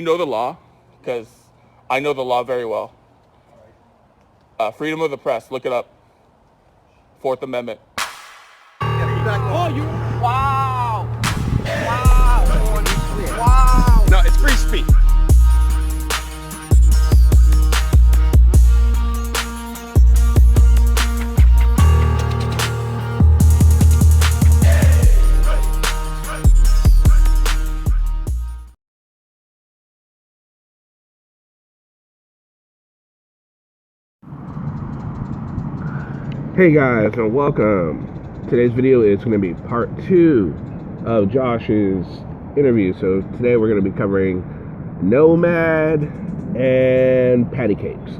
You know the law, because I know the law very well. Freedom of the press, look it up. Fourth Amendment. Oh, you! Wow! Wow! Wow! No, it's free speech. Hey guys, and welcome. Today's video is going to be part 2 of Josh's interview. So today we're going to be covering Nomad and Patty Cakes.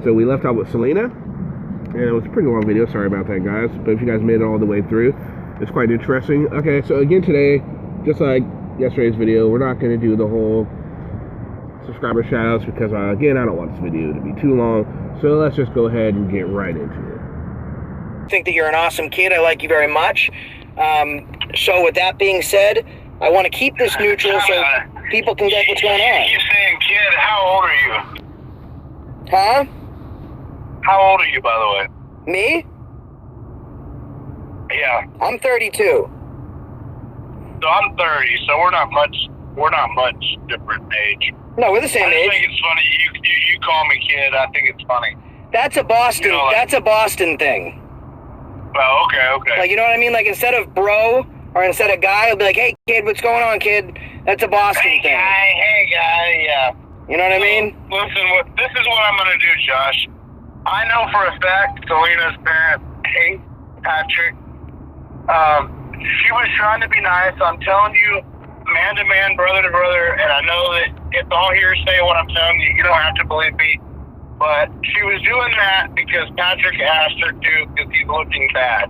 So we left out with Selena, and it was a pretty long video. Sorry about that, guys. But if you guys made it all the way through, it's quite interesting. Okay, so again today, just like yesterday's video, we're not going to do the whole subscriber shoutouts because again, I don't want this video to be too long. So let's just go ahead and get right into it. I think that you're an awesome kid. I like you very much. So with that being said, I want to keep this neutral so people can get what's going on. You're saying kid, how old are you? Huh? How old are you, by the way? Me? Yeah. I'm 32. So I'm 30, so we're not much different age. No, we're the same I just age. think it's funny. You call me kid. I think it's funny. That's a Boston. You know, like, that's a Boston thing. Oh, okay. Like, you know what I mean? Like, instead of bro or instead of guy, I'll be like, "Hey, kid, what's going on, kid?" That's a Boston Hey thing. guy, yeah. You know what I mean? Listen, this is what I'm gonna do, Josh. I know for a fact Selena's parents hate Patrick. She was trying to be nice. I'm telling you, man to man, brother to brother, and I know that it's all hearsay what I'm telling you. You don't have to believe me. But she was doing that because Patrick asked her to because he's looking bad.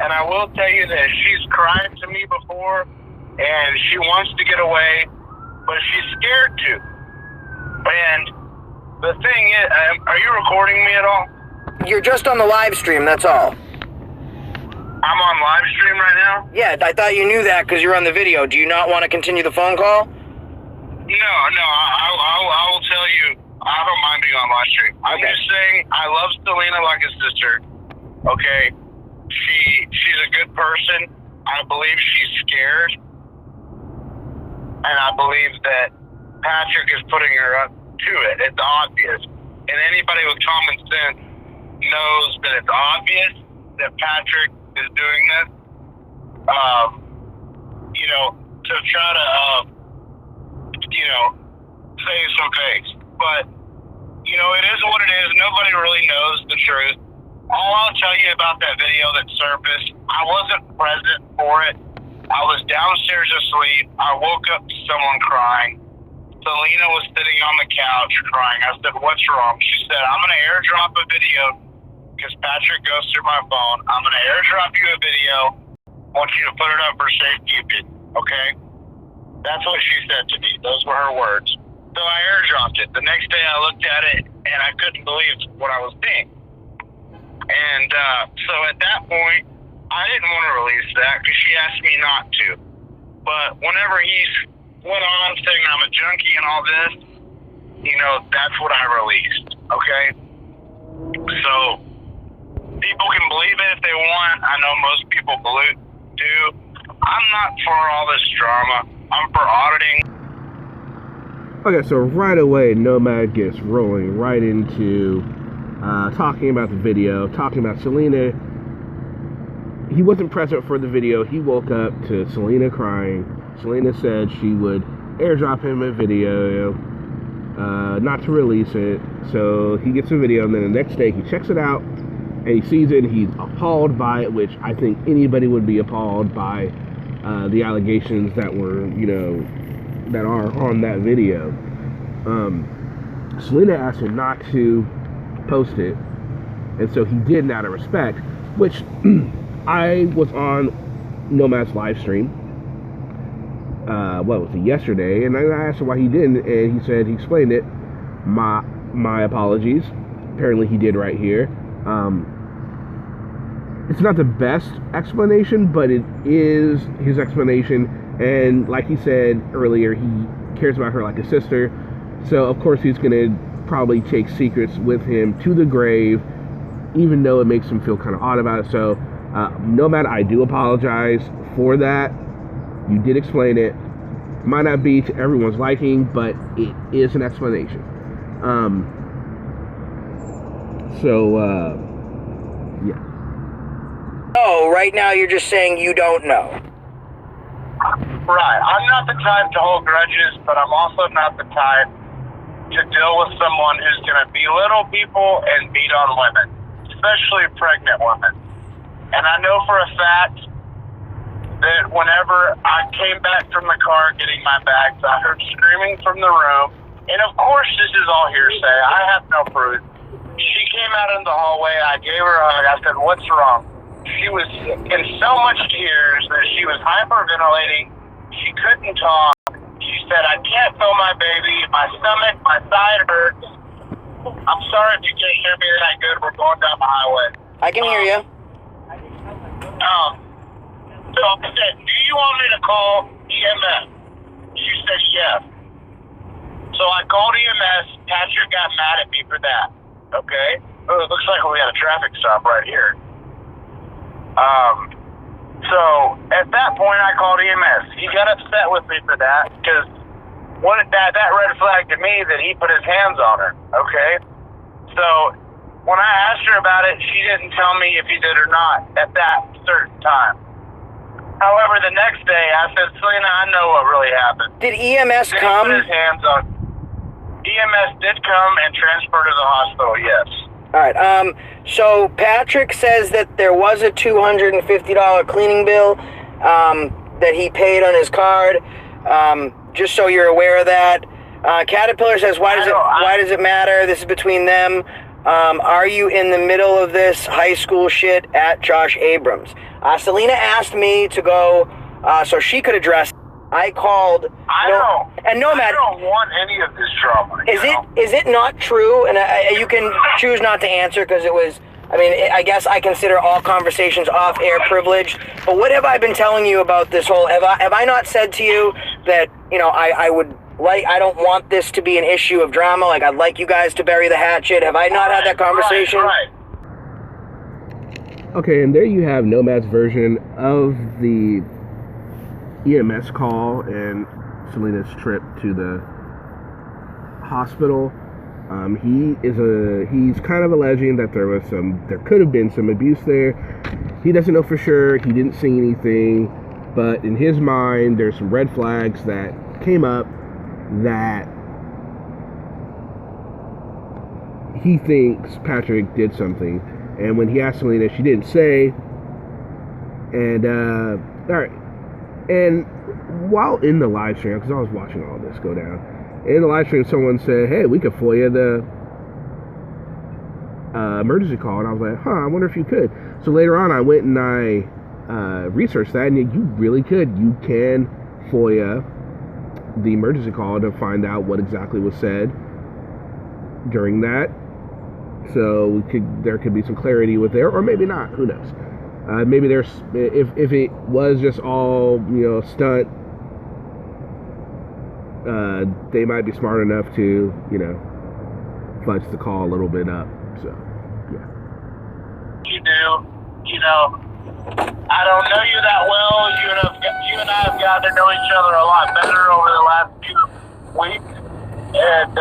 And I will tell you that she's cried to me before, and she wants to get away, but she's scared to. And the thing is, are you recording me at all? You're just on the live stream, that's all. I'm on live stream right now? Yeah, I thought you knew that because you're on the video. Do you not want to continue the phone call? No, I will tell you, I don't mind being on live stream. I'm just saying, I love Selena like a sister, okay? She's a good person. I believe she's scared. And I believe that Patrick is putting her up to it. It's obvious. And anybody with common sense knows that it's obvious that Patrick is doing this, to try to, save some face. But, it is what it is. Nobody really knows the truth. All I'll tell you about that video that surfaced, I wasn't present for it. I was downstairs asleep. I woke up to someone crying. Selena was sitting on the couch crying. I said, "What's wrong?" She said, "I'm going to airdrop a video because Patrick goes through my phone. I'm going to airdrop you a video. I want you to put it up for safekeeping, okay?" That's what she said to me. Those were her words. So I airdropped it. The next day I looked at it, and I couldn't believe what I was seeing. And so at that point, I didn't want to release that because she asked me not to. But whenever he went on saying I'm a junkie and all this, that's what I released, okay? So people can believe it if they want. I know most people do. I'm not for all this drama. I'm for auditing. Okay, so right away, Nomad gets rolling right into talking about the video, talking about Selena. He wasn't present for the video. He woke up to Selena crying. Selena said she would airdrop him a video, not to release it. So he gets a video, and then the next day he checks it out, and he sees it, and he's appalled by it, which I think anybody would be appalled by the allegations that were, that are on that video. Selena asked him not to post it, and so he did out of respect, which I was on Nomad's live stream, yesterday, and I asked him why he didn't, and he said he explained it. My apologies. Apparently he did right here. It's not the best explanation, but it is his explanation, and like he said earlier, he cares about her like a sister. So of course he's gonna probably take secrets with him to the grave, even though it makes him feel kind of odd about it. So Nomad, I do apologize for that. You did explain it. Might not be to everyone's liking, but it is an explanation. Yeah. Oh, right now you're just saying you don't know. Right. I'm not the type to hold grudges, but I'm also not the type to deal with someone who's going to belittle people and beat on women, especially pregnant women. And I know for a fact that whenever I came back from the car getting my bags, I heard screaming from the room. And of course, this is all hearsay. I have no proof. She came out in the hallway. I gave her a hug. I said, "What's wrong?" She was in so much tears that she was hyperventilating. She couldn't talk. She said, "I can't feel my baby. My stomach, my side hurts." I'm sorry if you can't hear me that good. We're going down the highway. I can hear you. So I said, "Do you want me to call EMS?" She said, "Yes." So I called EMS. Patrick got mad at me for that. Okay? Oh, it looks like we had a traffic stop right here. So at that point, I called EMS. He got upset with me for that because that red flagged to me that he put his hands on her. Okay? So when I asked her about it, she didn't tell me if he did or not at that certain time. However, the next day, I said, "Selena, I know what really happened." Did EMS Then come? he put his hands on. EMS did come and transfer to the hospital, yes. All right. So Patrick says that there was a $250 cleaning bill that he paid on his card. Just so you're aware of that. Caterpillar says, "Why does it matter? This is between them. Are you in the middle of this high school shit at Josh Abrams?" Selena asked me to go so she could address. I called. And Nomad. I don't want any of this drama. Is it not true? And you can choose not to answer because it was. I mean, I guess I consider all conversations off-air privileged. But what have I been telling you about this whole? Have I not said to you that I would like? I don't want this to be an issue of drama. Like I'd like you guys to bury the hatchet. Have I not had that conversation? Right. Okay, and there you have Nomad's version of the EMS call and Selena's trip to the hospital. He's kind of alleging that there could have been some abuse there. He doesn't know for sure. He didn't see anything, but in his mind, there's some red flags that came up that he thinks Patrick did something. And when he asked Selena, she didn't say. And all right. And while in the live stream, because I was watching all this go down, in the live stream, someone said, "Hey, we could FOIA the emergency call." And I was like, I wonder if you could. So later on, I went and I researched that, and you really could. You can FOIA the emergency call to find out what exactly was said during that. So there could be some clarity with there, or maybe not. Who knows? Maybe there's if it was just all stunt. They might be smart enough to fudge the call a little bit up. So yeah. You do. I don't know you that well. You and I have gotten to know each other a lot better over the last few weeks, and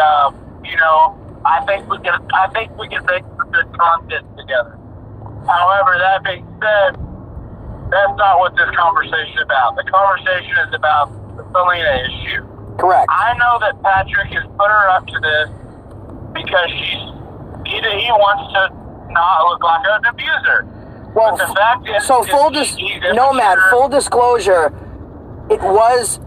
I think we can make some good content together. However, that being said, that's not what this conversation is about. The conversation is about the Selena issue. Correct. I know that Patrick has put her up to this because he wants to not look like an abuser. Well, but the fact is, so Nomad, full disclosure, it was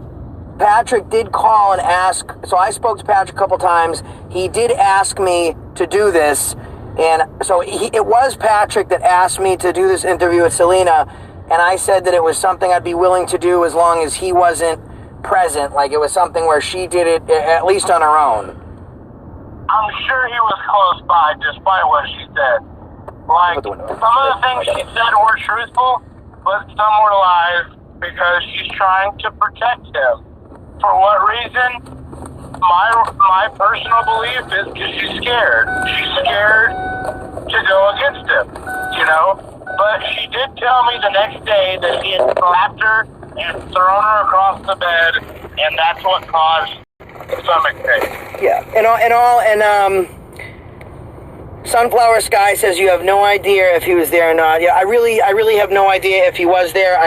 Patrick did call and ask. So I spoke to Patrick a couple times. He did ask me to do this. And so it was Patrick that asked me to do this interview with Selena, and I said that it was something I'd be willing to do as long as he wasn't present. Like it was something where she did it at least on her own. I'm sure he was close by, despite what she said. Like some of the things she said were truthful, but some were lies because she's trying to protect him. For what reason? My personal belief is because she's scared. She's scared to go against him, you know? But she did tell me the next day that he had slapped her and thrown her across the bed, and that's what caused the stomach pain. Yeah, Sunflower Sky says you have no idea if he was there or not. Yeah, I really have no idea if he was there.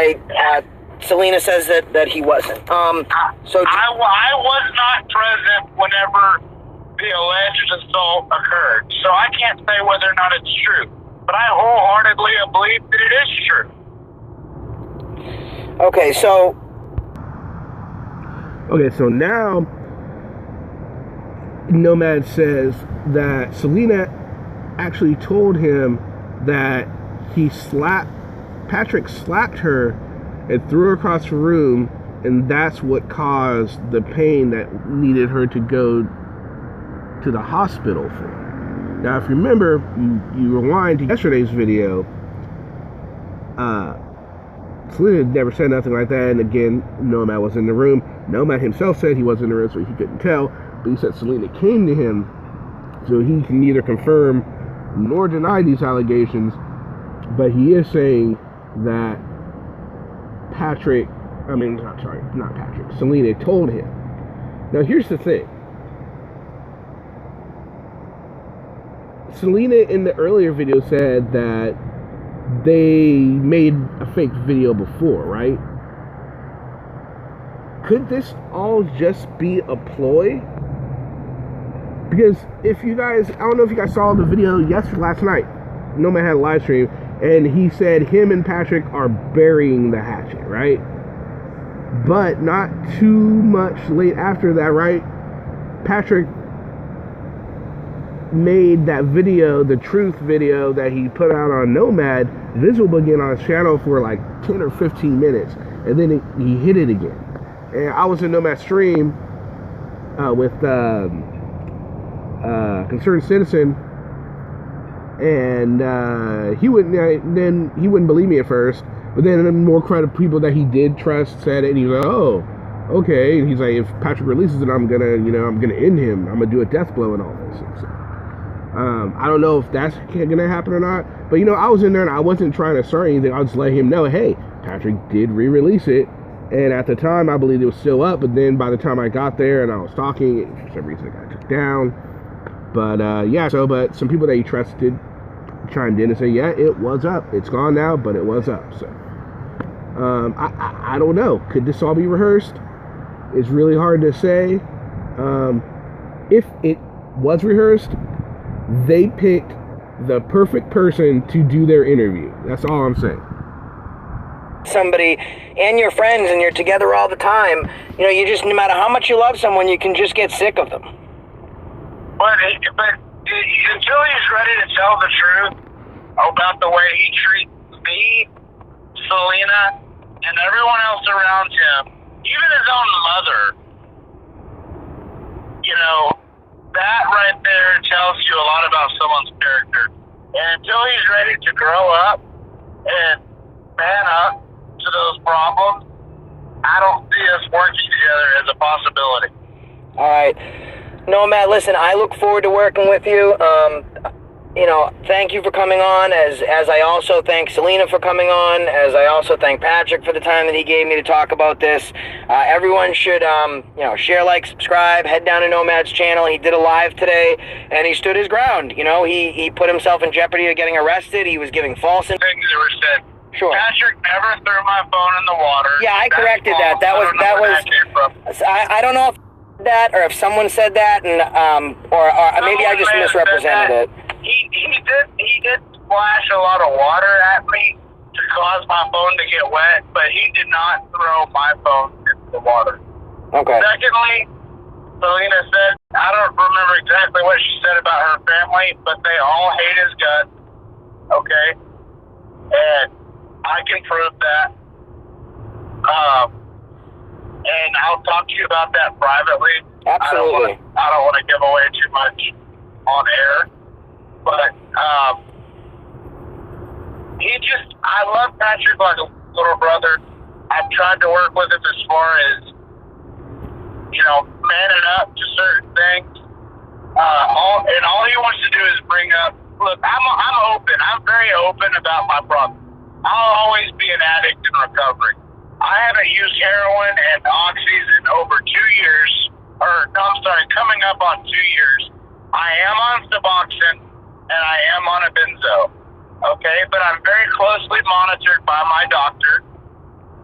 Selena says that he wasn't. So I was not present whenever the alleged assault occurred, so I can't say whether or not it's true. But I wholeheartedly believe that it is true. Okay, so now Nomad says that Selena actually told him that Patrick slapped her and threw her across the room, and that's what caused the pain that needed her to go to the hospital for. Now, if you remember, you rewind to yesterday's video, Selena never said nothing like that, and again, Nomad was in the room. Nomad himself said he wasn't in the room, so he couldn't tell, but he said Selena came to him, so he can neither confirm nor deny these allegations, but he is saying that Selena told him. Now, here's the thing. Selena in the earlier video said that they made a fake video before, right? Could this all just be a ploy? Because if you guys, I don't know if you guys saw the video last night. Nomad had a live stream, and he said him and Patrick are burying the hatchet, right? But not too much late after that, right? Patrick made that video, the truth video that he put out on Nomad, visible again on his channel for like 10 or 15 minutes, and then he hit it again. And I was in Nomad's stream with Concerned Citizen, and he wouldn't believe me at first, but then more credible people that he did trust said it, and he was like, oh, okay. And he's like, if Patrick releases it, I'm gonna end him. I'm gonna do a death blow and all this. So, I don't know if that's gonna happen or not, but I was in there and I wasn't trying to start anything. I was just letting him know, hey, Patrick did re-release it, and at the time I believed it was still up, but then by the time I got there and I was talking, for some reason it got took down. But but some people that he trusted chimed in and said, yeah, it was up. It's gone now, but it was up. So I don't know. Could this all be rehearsed? It's really hard to say. If it was rehearsed, they picked the perfect person to do their interview. That's all I'm saying. Somebody and your friends, and you're together all the time. You just, no matter how much you love someone, you can just get sick of them. But until he's ready to tell the truth about the way he treats me, Selena, and everyone else around him, even his own mother, that right there tells you a lot about someone's character. And until he's ready to grow up and man up to those problems, I don't see us working together as a possibility. All right. Nomad, listen, I look forward to working with you. Thank you for coming on, as I also thank Selena for coming on, as I also thank Patrick for the time that he gave me to talk about this. Everyone should, share, like, subscribe, head down to Nomad's channel. He did a live today, and he stood his ground. He put himself in jeopardy of getting arrested. He was giving false things that were said. Sure. Patrick never threw my phone in the water. Yeah, I corrected that. That was. I don't know if that or if someone said that, and or maybe I just misrepresented it. He did splash a lot of water at me to cause my phone to get wet, but he did not throw my phone into the water. Okay. Secondly, Selena said, I don't remember exactly what she said about her family, but they all hate his guts. Okay? And I can prove that. And I'll talk to you about that privately. Absolutely. I don't want to give away too much on air. But I love Patrick like a little brother. I've tried to work with him as far as manning up to certain things. All he wants to do is bring up. Look, I'm open. I'm very open about my problem. I'll always be an addict in recovery. I haven't used heroin and oxys in over 2 years, coming up on 2 years. I am on Suboxone and I am on a benzo. Okay, but I'm very closely monitored by my doctor,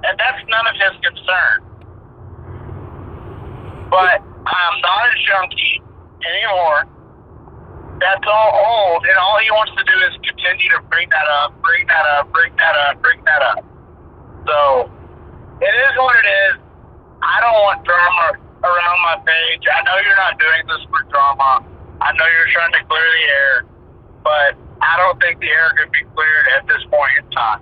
and that's none of his concern. But I'm not a junkie anymore. That's all old, and all he wants to do is continue to bring that up. So, it is what it is. I don't want drama around my page. I know you're not doing this for drama. I know you're trying to clear the air, but I don't think the air could be cleared at this point in time.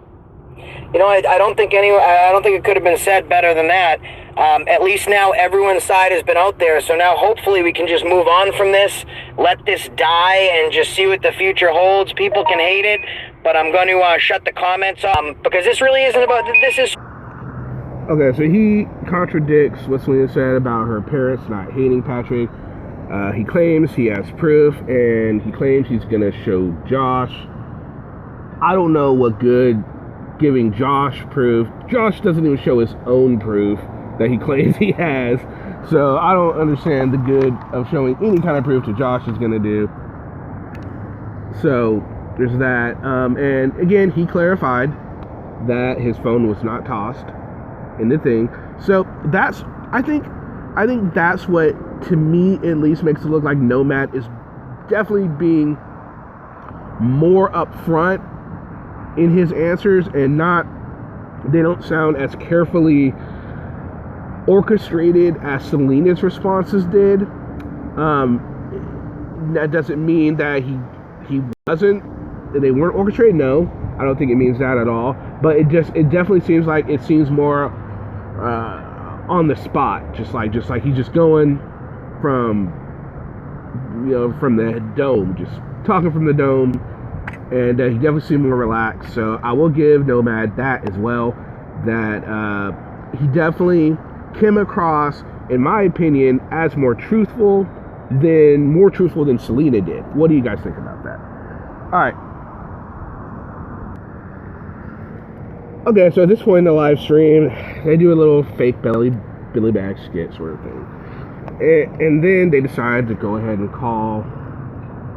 I don't think it could have been said better than that. At least now everyone's side has been out there, so now hopefully we can just move on from this, let this die, and just see what the future holds. People can hate it, but I'm going to shut the comments off, because this really isn't about, this is... Okay, so he contradicts what Selena said about her parents not hating Patrick. He claims he has proof, and he claims he's going to show Josh. I don't know what good giving Josh proof. Josh doesn't even show his own proof that he claims he has. So I don't understand the good of showing any kind of proof that Josh is going to do. So there's that. And again, he clarified that his phone was not tossed in the thing. So that's, I think that's what, to me at least, makes it look like Nomad is definitely being more upfront in his answers, and they don't sound as carefully orchestrated as Selena's responses did. That doesn't mean that they weren't orchestrated. No, I don't think it means that at all. But it definitely seems like it seems more on the spot, just like he's just going from the dome, just talking from the dome. And he definitely seemed more relaxed. So I will give Nomad that as well. That he definitely came across, in my opinion, as more truthful than Selena did. What do you guys think about that? All right. Okay, so at this point in the live stream, they do a little fake Billy Bag skit sort of thing. And then they decide to go ahead and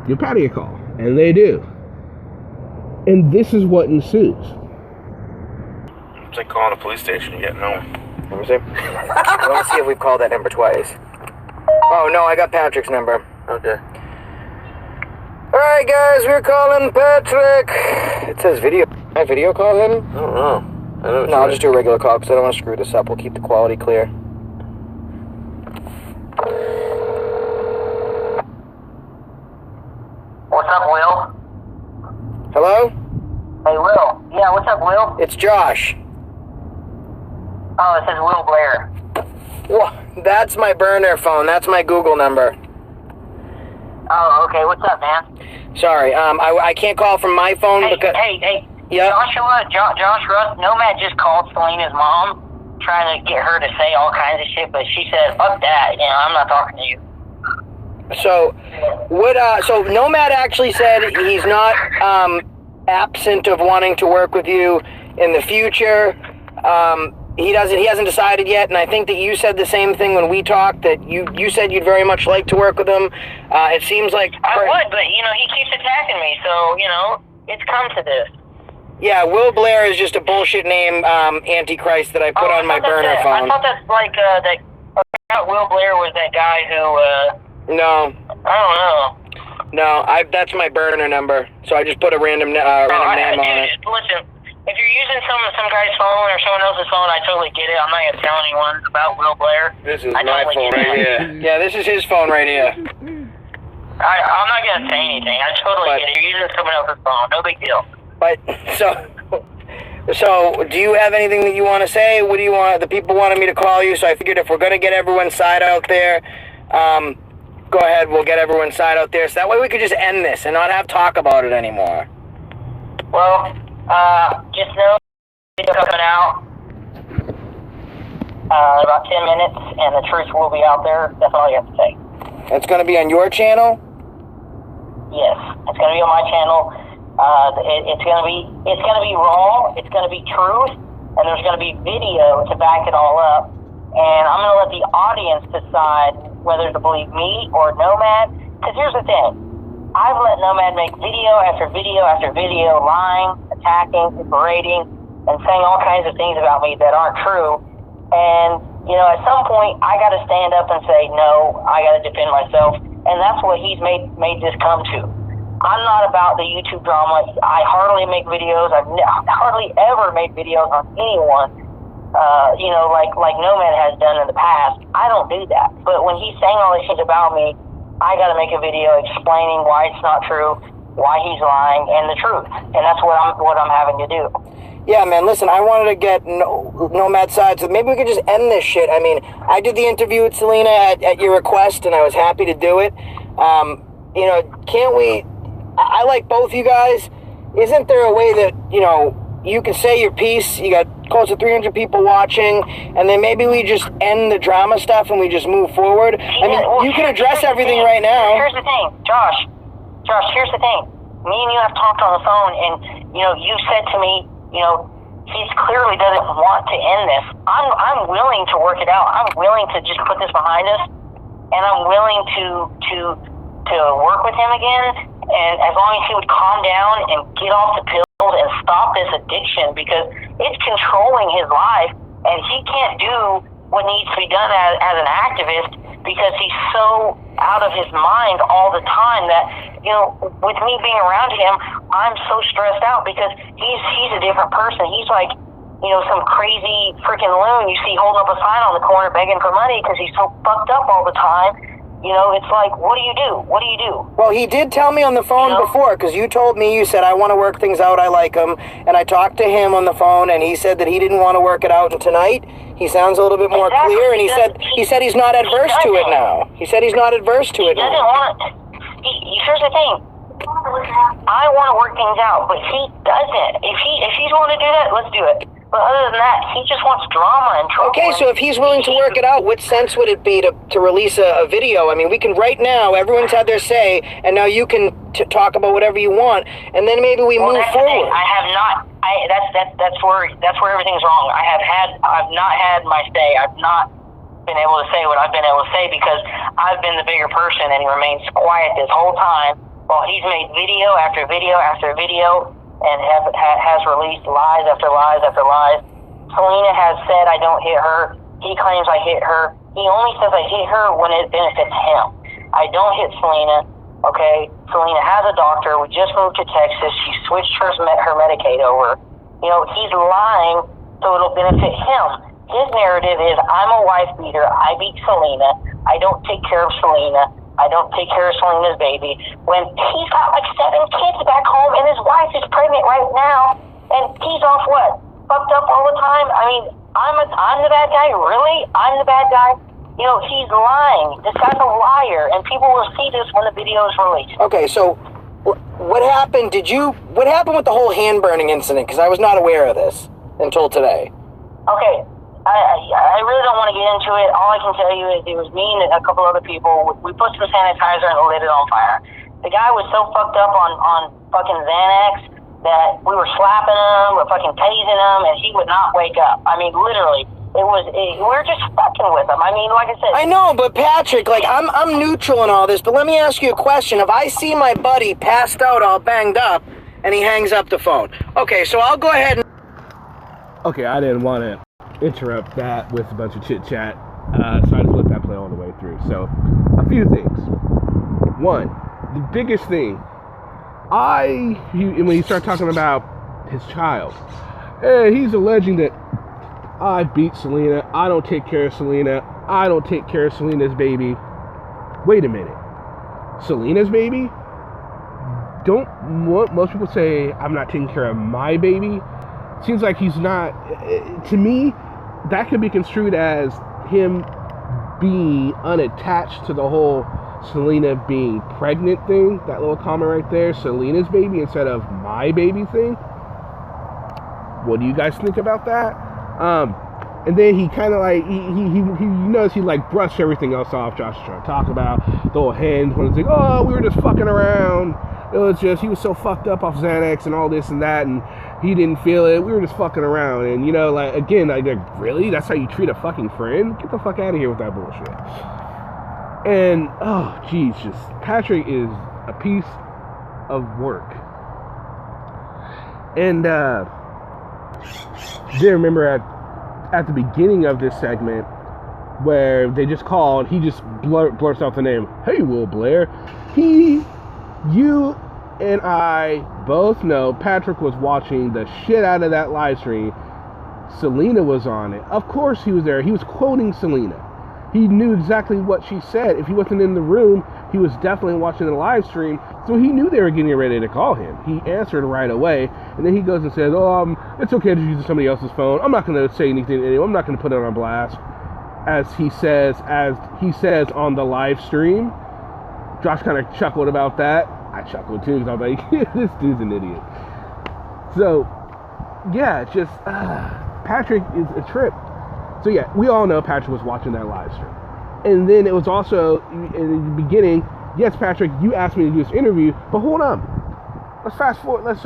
give Patty a call. And they do. And this is what ensues. It's like calling a police station, you get no one. Let me see. Let me see if we've called that number twice. Oh, no, I got Patrick's number. Okay. Alright, guys, we're calling Patrick. It says video. Can I video call him? I don't know. No, I'll just do a regular call because I don't want to screw this up. We'll keep the quality clear. What's up, Will? Hello? Hey, Will. Yeah, what's up, Will? It's Josh. Oh, it says Will Blair. Well, that's my burner phone. That's my Google number. Oh, okay. What's up, man? Sorry, I can't call from my phone because... Hey. Yeah? Josh Russ, Nomad just called Selena's mom, trying to get her to say all kinds of shit, but she said, fuck that. I'm not talking to you. So, so Nomad actually said he's not absent of wanting to work with you in the future. He hasn't decided yet, and I think that you said the same thing when we talked, that you said you'd very much like to work with him. It seems like... I would, but, he keeps attacking me, so, it's come to this. Yeah, Will Blair is just a bullshit name, Antichrist, that I put on my burner phone. I thought that's like, Will Blair was that guy who, No. I don't know. No, that's my burner number, so I just put a random name on it. Listen, if you're using some guy's phone or someone else's phone, I totally get it. I'm not going to tell anyone about Will Blair. This is my phone right here. Yeah, this is his phone right here. I'm not going to say anything. I totally get it. You're using someone else's phone. No big deal. But, so, do you have anything that you want to say? What do you want? The people wanted me to call you, so I figured if we're going to get everyone's side out there, go ahead, we'll get everyone's side out there, so that way we could just end this and not have talk about it anymore. Well, just know it's coming out. about 10 minutes, and the truth will be out there. That's all you have to say. It's going to be on your channel? Yes, it's going to be on my channel. It's going to be raw. It's going to be truth, and there's going to be video to back it all up. And I'm going to let the audience decide whether to believe me or Nomad. Because here's the thing. I've let Nomad make video after video after video, lying, attacking, berating, and saying all kinds of things about me that aren't true. And, you know, at some point, I got to stand up and say, no, I got to defend myself. And that's what he's made this come to. I'm not about the YouTube drama. I hardly make videos. I've hardly ever made videos on anyone. You know, like Nomad has done in the past. I don't do that. But when he's saying all these things about me, I got to make a video explaining why it's not true, why he's lying, and the truth. And that's what I'm having to do. Yeah, man, listen, I wanted to get Nomad's side, so maybe we could just end this shit. I mean, I did the interview with Selena at your request, and I was happy to do it. You know, can't we... I like both you guys. Isn't there a way that, you know, you can say your piece, you got close to 300 people watching, and then maybe we just end the drama stuff and we just move forward? I mean, you can address everything right now. Here's the thing, Josh, here's the thing. Me and you have talked on the phone, and, you know, you said to me, you know, he clearly doesn't want to end this. I'm willing to work it out. I'm willing to just put this behind us, and I'm willing to work with him again, and as long as he would calm down and get off the pills and stop this addiction, because it's controlling his life, and he can't do what needs to be done as an activist because he's so out of his mind all the time that, you know, with me being around him, I'm so stressed out because he's a different person. He's like, you know, some crazy freaking loon you see holding up a sign on the corner begging for money because he's so fucked up all the time. You know, it's like, what do you do? What do you do? Well, he did tell me on the phone before, because you told me, you said, I want to work things out, I like him. And I talked to him on the phone, and he said that he didn't want to work it out. And tonight, he sounds a little bit more clear, and he said he's not adverse to it now. He said he's not adverse to it now. Here's the thing. I want to work things out, but he doesn't. If he's willing to do that, let's do it. But other than that, he just wants drama and trouble. Okay, so if he's willing to work it out, what sense would it be to release a video? I mean, we can right now, everyone's had their say, and now you can talk about whatever you want, and then maybe we move forward. I have not. That's where everything's wrong. I've not had my say. I've not been able to say what I've been able to say because I've been the bigger person, and he remains quiet this whole time while he's made video after video after video. And has released lies after lies after lies. Selena has said I don't hit her. He claims I hit her. He only says I hit her when it benefits him. I don't hit Selena, okay? Selena has a doctor. We just moved to Texas. She switched her Medicaid over. You know, he's lying so it'll benefit him. His narrative is I'm a wife beater. I beat Selena. I don't take care of Selena. I don't take care of Selena's baby. When he's got like 7 kids back home and his wife is pregnant right now, and he's off what? Fucked up all the time? I mean, I'm the bad guy? Really? I'm the bad guy? You know, he's lying. This guy's a liar, and people will see this when the video is released. Okay, so what happened? What happened with the whole hand burning incident? Because I was not aware of this until today. Okay. I really don't want to get into it. All I can tell you is it was me and a couple other people. We put some sanitizer and lit it on fire. The guy was so fucked up on fucking Xanax that we were slapping him, we're fucking tasing him, and he would not wake up. I mean, literally. We were just fucking with him. I mean, like I said. I know, but Patrick, like, I'm neutral in all this, but let me ask you a question. If I see my buddy passed out all banged up, and he hangs up the phone. Okay, so I'll go ahead and... Okay, I didn't want to interrupt that with a bunch of chit chat, so I just let that play all the way through. So, a few things. One, the biggest thing, when you start talking about his child, he's alleging that I beat Selena, I don't take care of Selena, I don't take care of Selena's baby. Wait a minute, Selena's baby? Don't most people say I'm not taking care of my baby? Seems like he's not. To me, that could be construed as him being unattached to the whole Selena being pregnant thing. That little comment right there, Selena's baby instead of my baby thing. What do you guys think about that? And then he kind of like, he you notice he like brushed everything else off Josh was trying to talk about. The whole hand, when it's like, oh, we were just fucking around. It was just, he was so fucked up off Xanax and all this and that, and he didn't feel it. We were just fucking around. And, you know, like, again, like really? That's how you treat a fucking friend? Get the fuck out of here with that bullshit. And, oh, geez, just, Patrick is a piece of work. And, then remember at the beginning of this segment, where they just called, he just blurts out the name, hey, Will Blair. You and I both know Patrick was watching the shit out of that live stream. Selena was on it. Of course he was there. He was quoting Selena. He knew exactly what she said. If he wasn't in the room, he was definitely watching the live stream. So he knew they were getting ready to call him. He answered right away. And then he goes and says, oh, it's okay to use somebody else's phone. I'm not going to say anything to anyone. I'm not going to put it on blast. As he says on the live stream. Josh kind of chuckled about that. I chuckled too, because I was like, this dude's an idiot. So, yeah, just, Patrick is a trip. So yeah, we all know Patrick was watching that live stream. And then it was also, in the beginning, yes, Patrick, you asked me to do this interview, but hold on. Let's fast forward, let's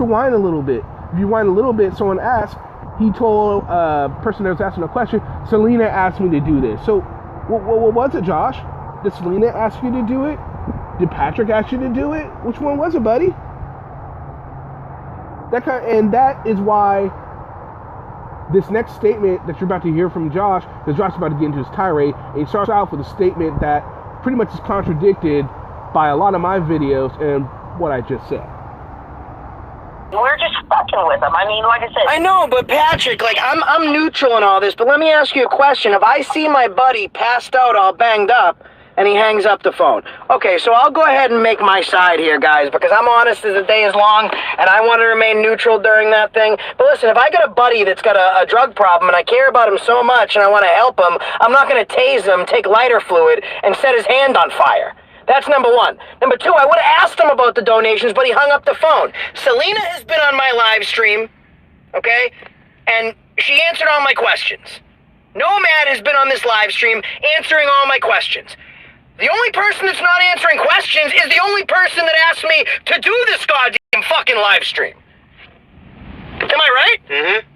rewind a little bit. If you rewind a little bit, someone asked, he told a person that was asking a question, Selena asked me to do this. So, what was it, Josh? Did Selena ask you to do it? Did Patrick ask you to do it? Which one was it, buddy? And that is why this next statement that you're about to hear from Josh, because Josh is about to get into his tirade, and he starts out with a statement that pretty much is contradicted by a lot of my videos and what I just said. We're just fucking with them. I mean, like I said... I know, but Patrick, like, I'm neutral in all this, but let me ask you a question. If I see my buddy passed out all banged up, and he hangs up the phone. Okay, so I'll go ahead and make my side here, guys, because I'm honest as the day is long, and I want to remain neutral during that thing. But listen, if I got a buddy that's got a drug problem, and I care about him so much, and I want to help him, I'm not going to tase him, take lighter fluid, and set his hand on fire. That's number one. Number two, I would have asked him about the donations, but he hung up the phone. Selena has been on my live stream, okay? And she answered all my questions. Nomad has been on this live stream answering all my questions. The only person that's not answering questions is the only person that asked me to do this goddamn fucking live stream. Am I right? Mm-hmm.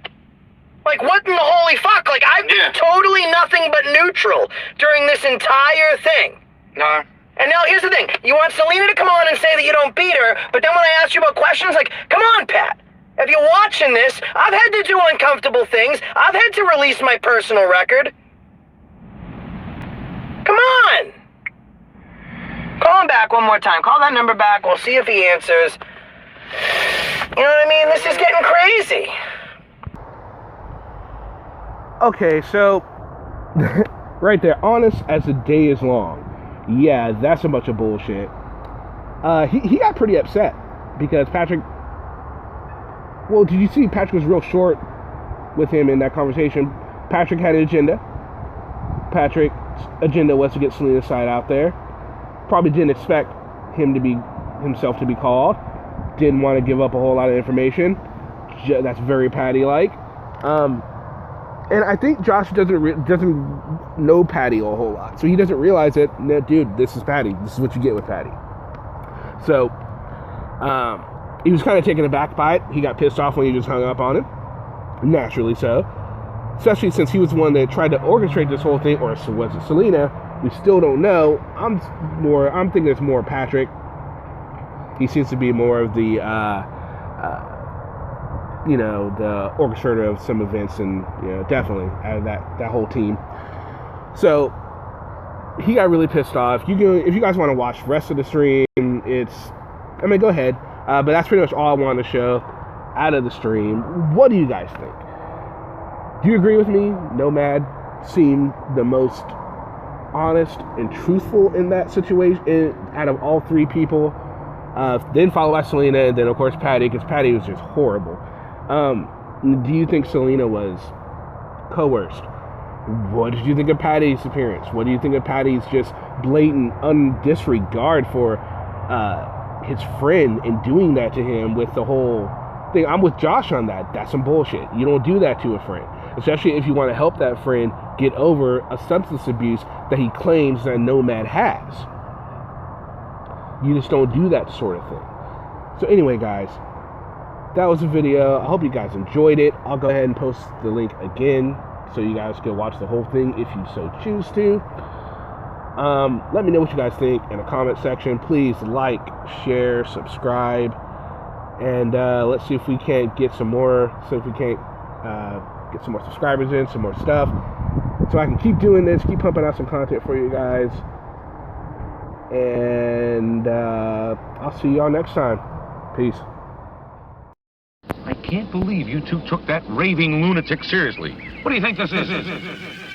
Like, what in the holy fuck? Like, I've been totally nothing but neutral during this entire thing. No. And now, here's the thing. You want Selena to come on and say that you don't beat her, but then when I ask you about questions, like, come on, Pat. If you're watching this, I've had to do uncomfortable things. I've had to release my personal record. Come on. Call him back one more time. Call that number back. We'll see if he answers. You know what I mean? This is getting crazy. Okay, so, right there, honest as the day is long. Yeah, that's a bunch of bullshit. He got pretty upset because Patrick... Well, did you see Patrick was real short with him in that conversation? Patrick had an agenda. Patrick's agenda was to get Selena's side out there. Probably didn't expect himself to be called. Didn't want to give up a whole lot of information. That's very Patty-like. And I think Josh doesn't know Patty a whole lot, so he doesn't realize that, no, dude, this is Patty. This is what you get with Patty. So, he was kind of taken aback by it. He got pissed off when he just hung up on him. Naturally so. Especially since he was the one that tried to orchestrate this whole thing, or was it Selena? We still don't know. I'm thinking it's more Patrick. He seems to be more of the, the orchestrator of some events, and definitely out of that whole team. So he got really pissed off. If you guys want to watch the rest of the stream, go ahead. But that's pretty much all I wanted to show out of the stream. What do you guys think? Do you agree with me? Nomad seemed the most honest and truthful in that situation out of all three people. Then followed by Selena, and then of course Patty, because Patty was just horrible. Do you think Selena was coerced? What did you think of Patty's appearance? What do you think of Patty's just blatant disregard for his friend and doing that to him with the whole thing? I'm with Josh on that. That's some bullshit. You don't do that to a friend. especially if you want to help that friend get over a substance abuse that he claims that Nomad has. You just don't do that sort of thing. So anyway, guys, that was the video. I hope you guys enjoyed it. I'll go ahead and post the link again so you guys can watch the whole thing if you so choose to. Let me know what you guys think in the comment section. Please like, share, subscribe, and let's see if we can't get some more. So if we can't get some more subscribers in, some more stuff, so I can keep doing this, keep pumping out some content for you guys. And I'll see y'all next time. Peace. I can't believe you two took that raving lunatic seriously. What do you think this is?